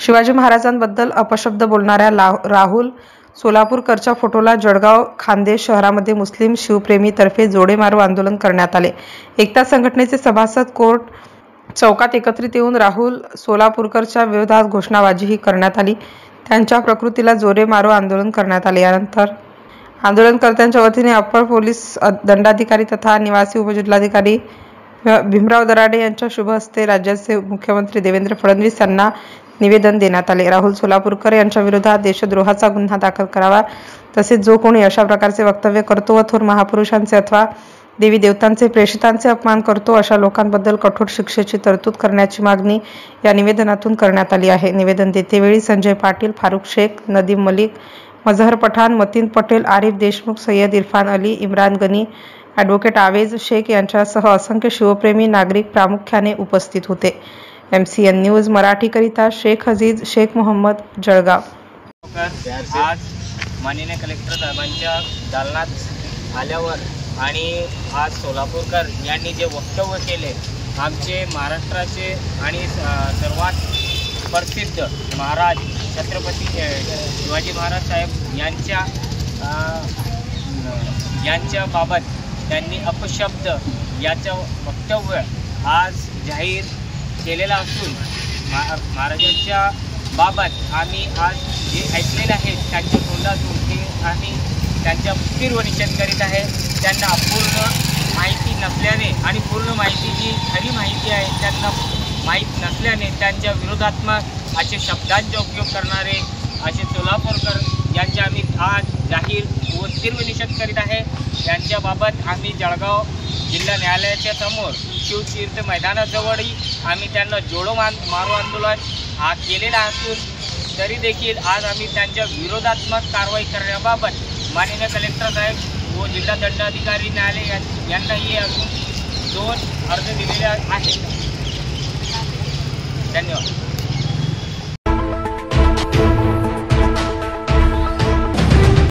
शिवाजी महाराजांबद्दल अपशब्द बोलणाऱ्या राहुल सोलापूरकरच्या फोटोला जळगाव खान्देश शहरामध्ये मुस्लिम शिवप्रेमी तर्फे जोडे मारो आंदोलन करण्यात आले। एकता संघटनेचे सभासद कोर्ट चौकात एकत्रित येऊन राहुल सोलापूरकरच्या विरोधात घोषणाबाजीही करण्यात आली। त्यांच्या प्रकृतीला जोडे मारो आंदोलन करण्यात आले। यानंतर आंदोलनकर्त्यांच्या वतीने अप्पर पोलीस दंडाधिकारी तथा निवासी उपजिल्हाधिकारी भीमराव दराडे यांच्या शुभ हस्ते राज्याचे मुख्यमंत्री देवेंद्र फडणवीस यांना निवेदन देण्यात आले। राहुल सोलापूरकर यांच्या विरोधात देशद्रोहाचा गुन्हा दाखल करावा, तसेच जो कोणी अशा प्रकारचे वक्तव्य करतो व थोर महापुरुषांचे अथवा देवी देवतांचे प्रेषितांचे अपमान करतो अशा लोकांबद्दल कठोर शिक्षेची तरतूद करण्याची मागणी या निवेदनातून करण्यात आली आहे। निवेदन देतेवेळी संजय पाटील, फारुख शेख, नदीम मलिक, मजहर पठाण, मतीन पटेल, आरिफ देशमुख, सय्यद इरफान अली, इम्रान गनी, ॲडव्होकेट आवेज शेख यांच्यासह असंख्य शिवप्रेमी नागरिक प्रामुख्याने उपस्थित होते। MCN न्यूज मराठीकरिता शेख अजीज शेख मोहम्मद, जळगाव। आज माननीय कलेक्टर साहेबांच्या दालनात आल्यावर आणि आज सोलापूरकर यांनी जे वक्तव्य केले, आमचे महाराष्ट्राचे आणि सर्वात प्रसिद्ध महाराज छत्रपती शिवाजी महाराज साहेब यांच्या बाबत त्यांनी अपशब्द याचं वक्तव्य आज जाहीर केलेला असून महाराजांच्या बाबत आम्ही आज जे ऐकलेलं आहे त्यांच्या तोंडातून ते आम्ही त्यांच्या तीव्र निषेध करीत आहे। त्यांना अपूर्ण माहिती नसल्याने आणि पूर्ण माहिती जी खरी माहिती आहे त्यांना माहीत नसल्याने त्यांच्या विरोधात्मक असे शब्दांचा उपयोग करणारे असे सोलापूरकर यांचे आम्ही आज जाहीर व तीव्र निषेध करीत आहे। यांच्याबाबत आम्ही जळगाव जिल्हा न्यायालयाच्या समोर शिवतीर्थ मैदानाजवळही आम्ही त्यांना जोडो मारो आंदोलन केलेलं असून तरी देखील आज आम्ही त्यांच्या विरोधात्मक कारवाई करण्याबाबत माननीय कलेक्टर साहेब व जिल्हा दंडाधिकारी न्यायालय यांनाही अजून 2 अर्ज दिलेले आहेत। धन्यवाद।